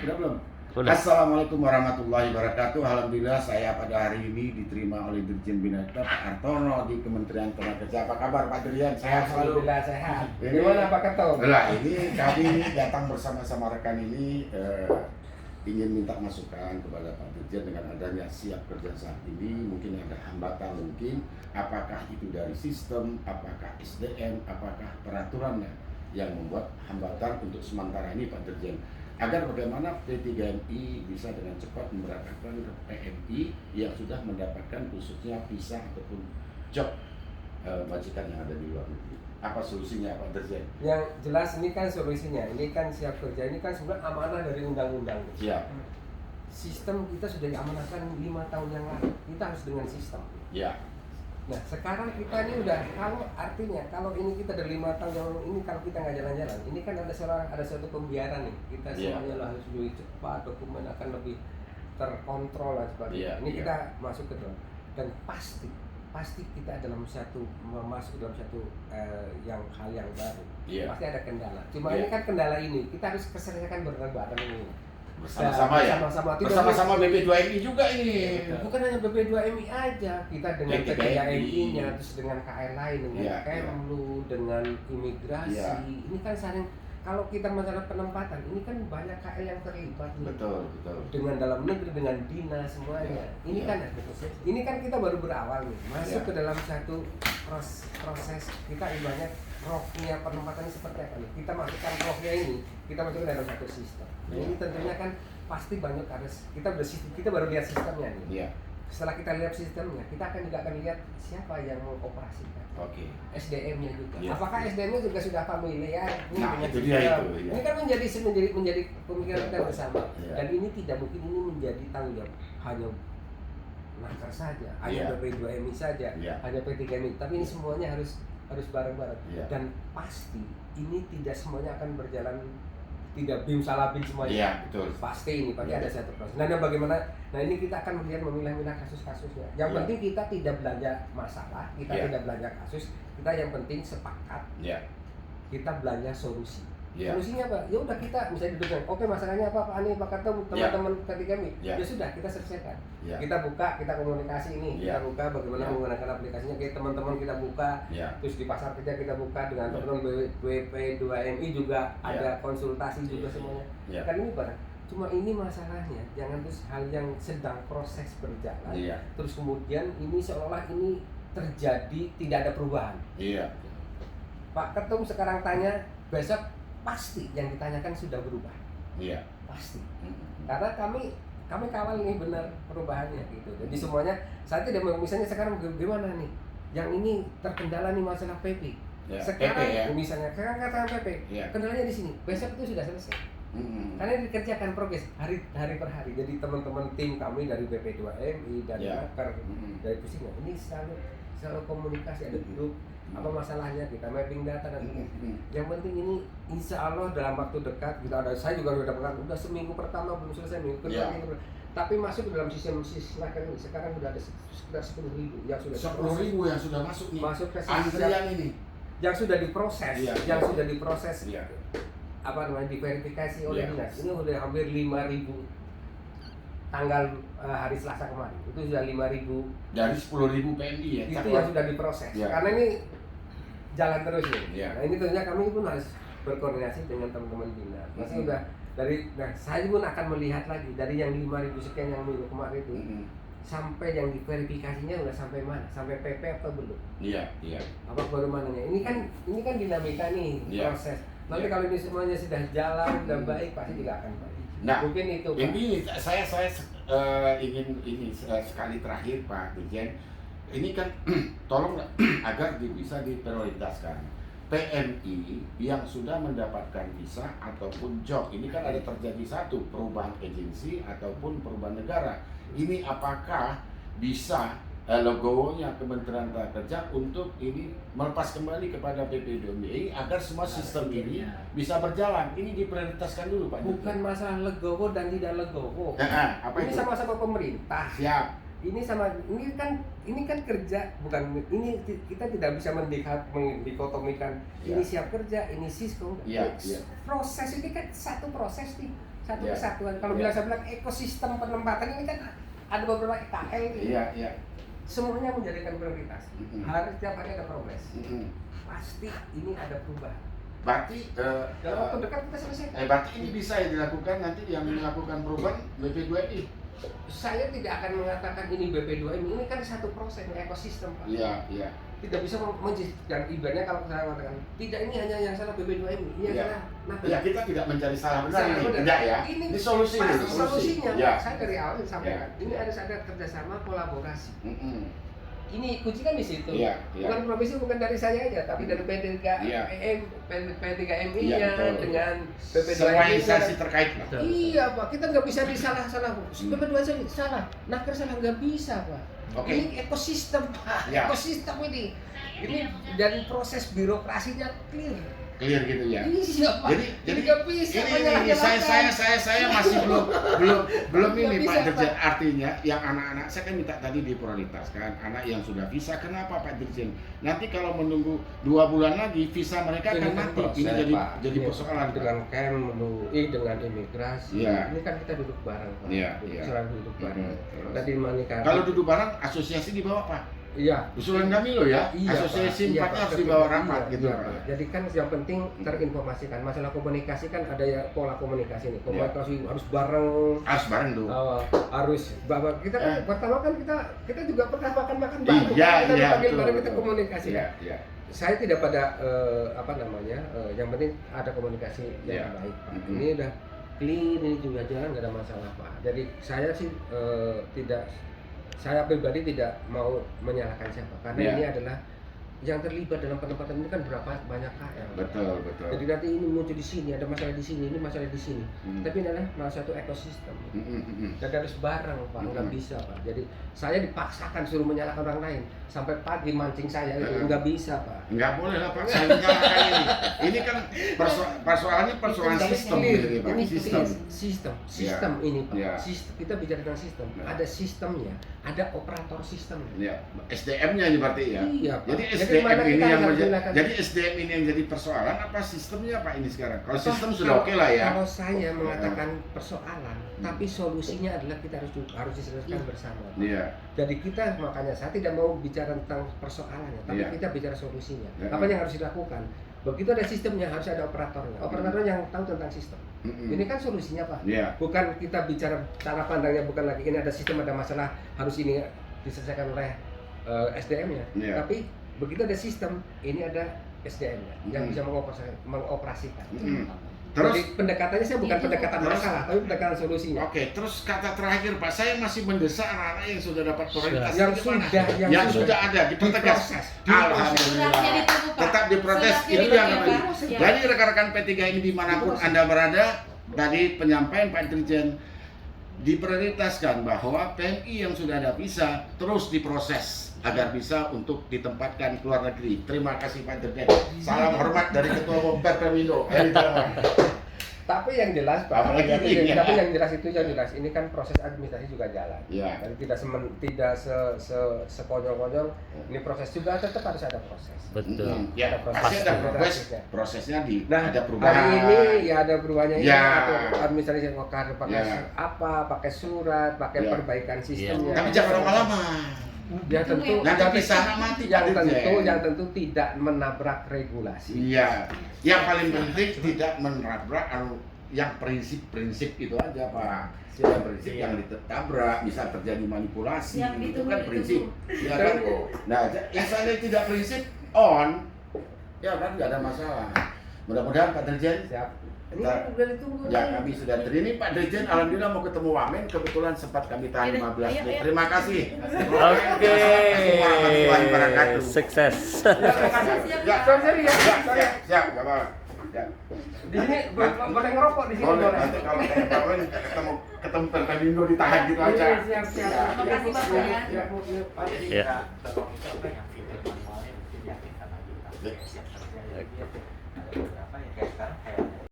Udah belum? Udah. Assalamualaikum warahmatullahi wabarakatuh. Alhamdulillah saya pada hari ini diterima oleh Dirjen Bina Kita Pak Hartono di Kementerian Tenaga Kerja. Apa kabar Pak Dirjen? Sehat selalu? Alhamdulillah sehat. Ini Gimana Pak Ketum? Nah, ini kami datang bersama-sama rekan ini ingin minta masukan kepada Pak Dirjen dengan adanya siap kerja saat ini. Mungkin ada hambatan mungkin. Apakah itu dari sistem, apakah SDM, apakah peraturannya yang membuat hambatan untuk sementara ini Pak Dirjen. Agar bagaimana P3MI bisa dengan cepat memberangkatkan ke PMI yang sudah mendapatkan khususnya visa ataupun job majikan yang ada di luar negeri. Apa solusinya Pak Dirjen? Yang jelas ini kan solusinya, ini kan siap kerja, ini kan sebenarnya amanah dari undang-undang. Siap. Sistem kita sudah diamanahkan 5 tahun yang lalu, kita harus dengan sistem. Ya. Nah sekarang kita ini udah, kalau ini kita dari 5 tahun yang lalu, ini kalau kita nggak jalan-jalan, ini kan ada suatu pembiaran nih, kita semuanya harus lebih cepat, dokumen akan lebih terkontrol dan sebagainya. Ini kita masuk ke dalam, dan pasti kita masuk dalam satu hal yang baru. Pasti ada kendala. Cuma ini kan kendala ini kita harus selesaikan bareng-bareng ini. Bersama-sama BP2MI juga ini. Bukan hanya BP2MI aja, kita dengan P3MI-nya, terus dengan KLI, dengan Kemlu, dengan imigrasi. Ini kan saling, kalau kita masalah penempatan, ini kan banyak KL yang terlibat nih. Betul. Dengan dalam negeri, dengan dinas semuanya. Ini kan kita baru berawal nih, masuk ke dalam satu proses kita ibaratnya rohnya penempatan ini seperti apa nih? Kita masukkan rohnya ini, kita masukkan dalam satu sistem. Nah, ini tentunya kan pasti banyak harus kita baru lihat sistemnya nih. Setelah kita lihat sistemnya, kita akan lihat siapa yang mau operasikan. SDM-nya juga. Apakah SDM-nya juga sudah familiar? Itu dia itu. Ini kan menjadi pemikiran kita bersama. Dan ini tidak mungkin ini menjadi tanggung jawab hanya nakar saja, hanya BP2MI saja, hanya P3MI. Tapi ini semuanya harus bareng-bareng. Dan pasti ini tidak semuanya akan berjalan, tidak bim salah bim semuanya. Betul. Pasti ada satu proses. Nah, bagaimana? Nah, ini kita akan melihat memilah-milah kasus-kasusnya. Yang penting kita tidak belanja masalah, kita tidak belanja kasus, kita yang penting sepakat. Kita belanja solusi. Solusinya apa? Ya udah kita misalnya dudukkan. Oke, masalahnya apa Pak Ani, Pak Ketum, teman-teman ketika kami. Ya sudah, kita selesaikan. Kita buka, kita komunikasi ini. Kita buka bagaimana menggunakan aplikasinya. Kayak teman-teman kita buka. Terus di pasar kerja kita buka dengan teman-teman BP2MI juga ada konsultasi juga semuanya. Kan ini barang. Cuma ini masalahnya, jangan terus hal yang sedang proses berjalan. Terus kemudian ini seolah-olah ini terjadi tidak ada perubahan. Pak Ketum sekarang tanya, besok pasti yang ditanyakan sudah berubah. Pasti. Karena kami kawal nih benar perubahannya gitu. Jadi semuanya saya tidak misalnya sekarang gimana nih? Yang ini terkendala nih masalah PP. Sekarang PP, misalnya sekarang katakan PP, kendalanya di sini. Besok itu sudah selesai. Karena dikerjakan progres hari per hari. Jadi teman-teman tim kami dari BP2MI dan dari pusingnya ini selalu komunikasi, ada grup. Apa masalahnya, kita mapping data dan yang penting ini insya Allah dalam waktu dekat kita ada, saya juga udah seminggu pertama belum selesai, minggu kedua tapi masuk ke dalam sistem ini sekarang sudah ada sekitar 10.000 yang sudah 10.000 yang sudah masuk nih, masuk ke antrian ini yang sudah diproses sudah diproses apa namanya, diverifikasi oleh dinas. Ini udah hampir 5.000 tanggal hari Selasa kemarin itu sudah 5.000 dari 10.000 PMI ya itu yang sudah diproses karena ini jalan terus nih. Nah ini tentunya kami pun harus berkoordinasi dengan teman-teman dinas. Masih udah saya pun akan melihat lagi dari yang 5.000 sekian yang minggu kemarin itu sampai yang diverifikasinya udah sampai mana, sampai PP atau belum? Apa baru mananya? Ini kan dinamika nih proses. Nanti kalau ini semuanya sudah jalan dan baik pasti juga akan baik. Nah, mungkin itu Pak. Ini saya ingin sekali terakhir Pak Dirjen. Ini kan tolong agar bisa diprioritaskan PMI yang sudah mendapatkan visa ataupun job. Ini kan ada terjadi satu perubahan agensi ataupun perubahan negara. Ini apakah bisa logonya Kementerian Tenaga Kerja untuk ini melepas kembali kepada PP2MI agar semua sistem ini bisa berjalan. Ini diprioritaskan dulu Pak. Bukan masalah legowo dan tidak legowo. Ini sama-sama pemerintah. Siap. Ini kan kerja, bukan ini kita tidak bisa dikotomikan ini siap kerja, ini Cisco. Proses ini kan satu proses nih. satu kesatuan. Kalau saya bilang ekosistem penempatan ini kan ada beberapa EKL ini. Semuanya menjadikan prioritas. Harus setiap hari ada progres. Pasti ini ada perubahan. Berarti dalam waktu dekat kita selesai. Berarti ini bisa dilakukan nanti yang melakukan perubahan BP2MI. Saya tidak akan mengatakan ini BP2MI, ini kan satu proses ekosistem, Pak. Iya. Tidak bisa dan ibaratnya kalau saya mengatakan tidak ini hanya yang salah BP2MI, ini yang salah. Nah, kita tidak mencari salah benar ini, tidak ya. Ini solusinya. Saya dari awal sampaikan. Ini ada kerjasama kolaborasi. Ini kunci kan di situ. Bukan provisi, bukan dari saya aja, tapi dari P3MI-nya dengan BP2MI. Semua instansi terkait. Iya, Pak. Kita nggak bisa disalah-salah. BP2MI salah, Naker salah, nggak bisa, Pak. Ini ekosistem, Pak. Ekosistem ini dan proses birokrasinya clear gitu ya. Iya, Pak. Jadi nggak bisa. Ini saya masih belum ini Pak Dirjen. Artinya yang anak-anak saya kan minta tadi diprioritaskan anak yang sudah visa. Kenapa Pak Dirjen? Nanti kalau menunggu 2 bulan lagi visa mereka akan mati. Ini jadi persoalan dengan KMUI dengan imigrasi. Ini kan kita duduk bareng, Pak. Selalu duduk bareng. Tadi kalau duduk bareng asosiasi di bawah Pak. Iya. Usulan kami loh ya. Asosiasi 4 harus dibawa rapat gitu. Jadi kan yang penting terinformasikan. Masalah komunikasi kan ada ya pola komunikasi nih. Komunikasi harus bareng. Tuh. Harus bahwa kita kan pertama kan kita juga pernah makan bareng. Kita komunikasi. Saya tidak pada yang penting ada komunikasi yang baik, Pak. Ini udah clean, ini juga jalan, nggak ada masalah, Pak. Jadi saya sih saya pribadi tidak mau menyalahkan siapa karena ini adalah yang terlibat dalam penempatan ini kan berapa banyak KL. Betul. Jadi nanti ini muncul di sini, ada masalah di sini, ini masalah di sini. Tapi ini adalah masalah satu ekosistem. Dan harus bareng, Pak, nggak bisa, Pak. Jadi saya dipaksakan suruh menyalahkan orang lain sampai pagi mancing saya itu nggak bisa, Pak. Nggak boleh lah, Pak. Saya menyalahkan ini. Ini kan persoalannya persoalan sistem ini, Pak. Sistem ini, Pak. Kita bicara tentang sistem. Ada sistemnya, ada operator sistemnya. SDM-nya ini berarti ya. Iya, Pak. Jadi SDM ini yang jadi persoalan apa sistemnya Pak ini sekarang? Kalau sistem sudah oke lah ya. Kalau saya mengatakan persoalan, tapi solusinya adalah kita harus diselesaikan bersama. Jadi kita makanya saya tidak mau bicara tentang persoalannya, tapi kita bicara solusinya. Apa yang harus dilakukan? Begitu ada sistemnya harus ada operatornya. Operator yang tahu tentang sistem. Ini kan solusinya, Pak. Bukan kita bicara cara pandangnya bukan lagi ini ada sistem ada masalah harus ini diselesaikan oleh SDM-nya. Tapi begitu ada sistem, ini ada SDM-nya yang bisa mengoperasikan. Terus jadi pendekatannya saya bukan pendekatan masalah, tapi pendekatan solusinya. Terus kata terakhir Pak, saya masih mendesak anak-anak yang sudah dapat prioritas yang sudah ada dipertegas. Alhamdulillah. Tetap diprotes itu yang namanya. Jadi rekan-rekan P3 ini dimanapun Anda berada, tadi penyampaian Pak Dirjen diprioritaskan bahwa PMI yang sudah ada visa terus diproses agar bisa untuk ditempatkan ke luar negeri. Terima kasih Pak Dirjen. Salam hormat dari Ketua Umum Perpemindo. Tapi yang jelas Pak, tapi yang jelas itu yang jelas ini kan proses administrasi juga jalan. Jadi tidak sekonyol-konyol. Ini proses juga tetap harus ada proses. Betul. Pasti ada prosesnya ada perubahan. Hari ini ya ada perubahannya atau administrasi pakai apa, pakai surat, pakai perbaikan sistemnya. Tapi jangan lama-lama. Ya tentu yang tentu tidak menabrak regulasi. Yang paling penting tidak menabrak yang prinsip-prinsip itu aja Pak. Prinsip yang ditabrak bisa terjadi manipulasi itu kan prinsip. Ya kan? Nah, yang saya tidak prinsip ya kan nggak ada masalah. Mudah-mudahan Pak Dirjen siap. Kami sudah ini Pak Dirjen, alhamdulillah mau ketemu Wamen, kebetulan sempat kami tahan 15 menit. Terima kasih. Oke. Sukses. Siap, enggak apa-apa. Di sini boleh ngerokok di sini. Nanti kalau ketemu Perpemindo ditahan gitu aja. Siap. Terima kasih Bapak ya. Ya.